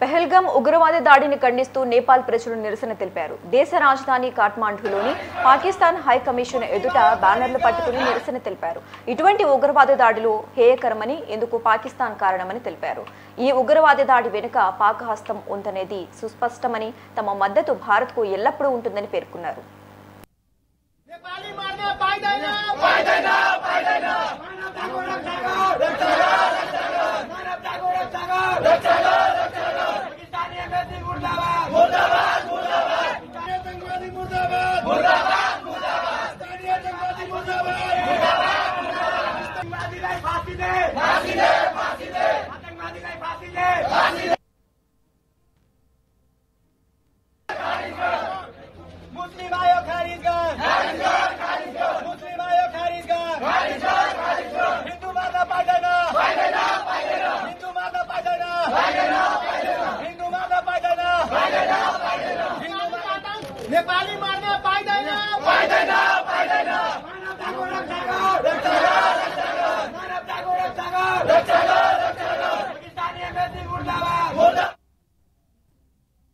పహల్గామ్ ఉగ్రవాద దాడిని ఖండిస్తూ నేపాల్ ప్రజలు నిరసన తెలిపారు. దేశ రాజధాని కాఠ్మండూలోని పాకిస్తాన్ హై కమిషన్ ఎదుట బ్యానర్లు పట్టుకుని నిరసన తెలిపారు. ఇటువంటి ఉగ్రవాద దాడులు హేయకరమని, ఇందుకు పాకిస్తాన్ కారణమని తెలిపారు. ఈ ఉగ్రవాద దాడి వెనుక పాక్ హస్తం ఉందనేది సుస్పష్టమని, తమ మద్దతు భారత్కు ఎల్లప్పుడూ ఉంటుందని పేర్కొన్నారు. मुस्लिम आयोग खारिज कर, मुस्लिम आयोग खारिज कर, हिंदू मारना पाइदैन, हिंदू मारना पाइदैन, हिंदू मारना पाइदैन, नेपाली मार्न पाइदैन।